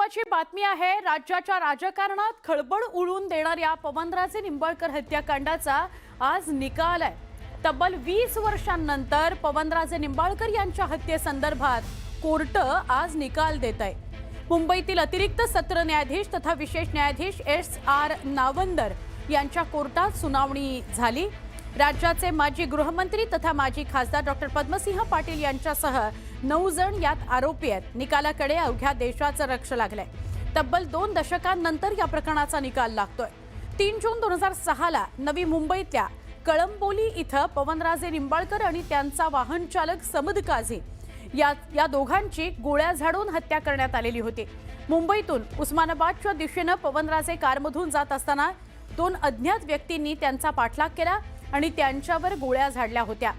महत्त्वाची बातमी आहे। राज्याच्या राजकारणात खळबळ उडवून देणाऱ्या पवनराजे निंबाळकर हत्याकांडाचा आज निकाल आहे। तब्बल 20 वर्षांनंतर पवनराजे निंबाळकर यांच्या हत्येसंदर्भात कोर्ट आज निकाल देत आहे। मुंबईतील अतिरिक्त सत्र न्यायाधीश तथा विशेष न्यायाधीश एस.आर. नावंदर यांच्या कोर्टात सुनावणी झाली। राज्याचे माजी गृहमंत्री तथा माजी खासदार डॉक्टर पद्मसिंह पाटील यांच्यासह 9 जण यात आरोपी आहेत। निकालाकडे अवघ्या देशाचं लक्ष लागलंय। तब्बल 2 दशकांनंतर या प्रकरणाचा निकाल लागतोय। 3 जून 2006 ला नवी मुंबईतल्या कळंबोली इथं पवनराजे निंबाळकर आणि त्यांचा वाहन चालक समद काझी या दोघांची गोळ्या झाडून हत्या करण्यात आलेली होती। मुंबईतून उस्मानाबादच्या दिशेने पवनराजे कारमधून जात असताना 2 अज्ञात व्यक्तींनी त्यांचा पाठलाग केला आणि त्यांच्यावर गोळ्या झाडल्या होत्या।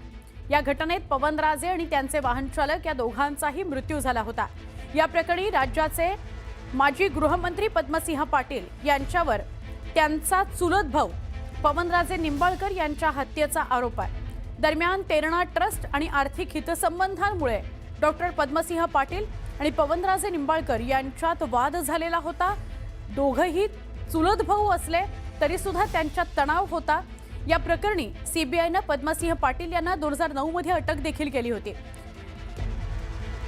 या घटनेत पवनराजे आणि त्यांचे वाहन चालक या दोघांचाही मृत्यू झाला होता। या प्रकरणी राज्याचे माजी गृहमंत्री पद्मसिंह पाटील यांच्यावर त्यांचा चुलत भाऊ पवनराजे निंबाळकर यांच्या हत्येचा आरोप आहे। दरम्यान तेरणा ट्रस्ट आणि आर्थिक हितसंबंधांमुळे डॉक्टर पद्मसिंह पाटील आणि पवनराजे निंबाळकर यांच्यात वाद झालेला होता। दोघंही चुलत भाऊ असले तरी सुद्धा त्यांच्यात तणाव होता। या प्रकरणी सीबीआयने पद्मसिंह पाटील यांना 2009 मध्ये अटक देखील केली होती।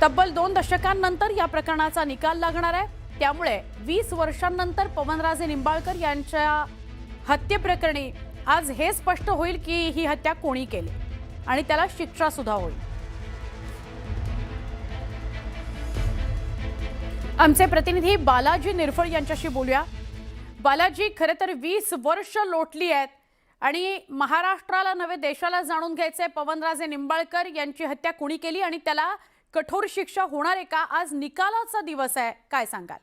तब्बल 2 दशकांनंतर या प्रकरणाचा निकाल लागणार आहे। त्यामुळे 20 वर्षांनंतर पवनराजे निंबाळकर यांच्या हत्येप्रकरणी आज हे स्पष्ट होईल की ही हत्या कोणी केली आणि त्याला शिक्षा सुद्धा होईल। आमचे प्रतिनिधी बालाजी निरफळ यांच्याशी बोलूया। बालाजी, खरे तर 20 वर्ष लोटली आहेत आणि महाराष्ट्राला नवे देशाला जाणून घ्यायचे पवनराजे निंबाळकर यांची हत्या कोणी केली आणि त्याला कठोर शिक्षा होणार आहे का? आज निकालाचा दिवस आहे, काय सांगाल?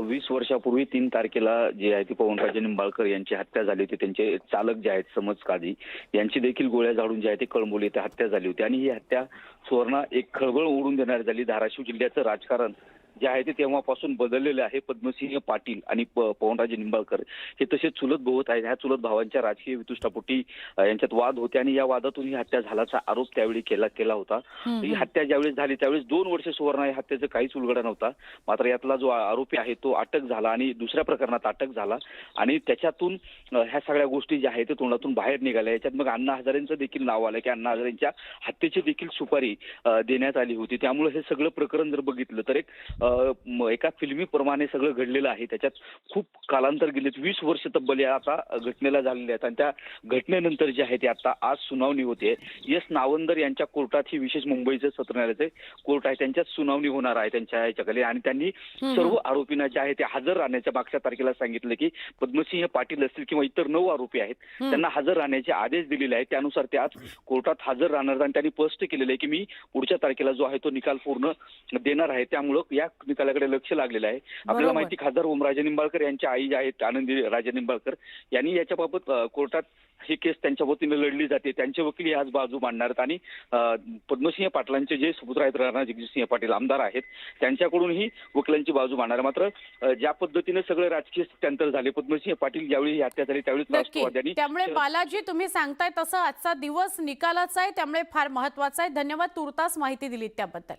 20 वर्षापूर्वी 3 तारखेला जे आहे ते पवनराजे निंबाळकर यांची हत्या झाली होती। त्यांचे चालक जे आहेत समज काझी यांची देखील गोळ्या झाडून जे आहे ते कळंबोली येथे हत्या झाली होती आणि ही हत्या सुवर्ण एक खळबळ उडून देणारी झाली। धाराशिव जिल्ह्याचं राजकारण जे आहे ते तेव्हापासून बदललेले आहे। पद्मसिंह पाटील आणि पवनराजे निंबाळकर हे तसे चुलत भाऊ आहेत। ह्या चुलत भावांच्या राजकीय वितुष्टापोटी यांच्यात वाद होते आणि या वादातून ही हत्या झाल्याचा आरोप त्यावेळी केला होता। ही हत्या ज्यावेळेस झाली त्यावेळेस 2 वर्ष सुवर्ण या हत्येचं काहीच उलगडा नव्हता। मात्र यातला जो आरोपी आहे तो अटक झाला आणि दुसऱ्या प्रकरणात अटक झाला आणि त्याच्यातून ह्या सगळ्या गोष्टी ज्या आहेत ते तोंडातून बाहेर निघाल्या। याच्यात मग अण्णा हजारेंचं देखील नाव आलं की अण्णा हजारेंच्या हत्येची देखील सुपारी देण्यात आली होती। त्यामुळे हे सगळं प्रकरण जर बघितलं तर एका फिल्मीप्रमाणे सगळं घडलेलं आहे। त्याच्यात खूप कालांतर गेलेत, 20 वर्ष तब्बल या आता घटनेला झालेले आहेत आणि त्या घटनेनंतर जे आहे ते आता आज सुनावणी होते। एस नावंदर यांच्या कोर्टात ही विशेष मुंबईचं सत्र न्यायालयाचे कोर्ट आहे, त्यांच्यात सुनावणी होणार आहे त्यांच्या याच्याकडे आणि त्यांनी सर्व आरोपींना जे आहे ते हजर राहण्याच्या मागच्या तारखेला सांगितलं की पद्मसिंह पाटील असतील किंवा इतर 9 आरोपी आहेत त्यांना हजर राहण्याचे आदेश दिलेले आहेत। त्यानुसार ते आज कोर्टात हजर राहणार आणि त्यांनी स्पष्ट केलेलं आहे की मी पुढच्या तारखेला जो आहे तो निकाल पूर्ण देणार आहे। त्यामुळे या निकालाकडे लक्ष लागलेलं आहे। आपल्याला माहिती खासदार ओमराजे निंबाळकर यांच्या आई जे आहेत आनंदी राजे निंबाळकर यांनी याच्याबाबत कोर्टात ही केस त्यांच्या वतीने लढली जाते। त्यांचे वकील आज बाजू मांडणार आहेत आणि पद्मसिंह पाटलांचे जे सुपुत्र आहेत राणा जगजितसिंह पाटील आमदार आहेत त्यांच्याकडूनही वकिलांची बाजू मांडणार। मात्र ज्या पद्धतीने सगळे राजकीय स्थित्यंतर झाले, पद्मसिंह पाटील ज्यावेळी हत्या झाली त्यावेळी राष्ट्रवादी त्यामुळे बालाजी तुम्ही सांगताय तसं आजचा दिवस निकालाचा आहे, त्यामुळे फार महत्त्वाचा आहे। धन्यवाद तुर्तास माहिती दिलीत त्याबद्दल।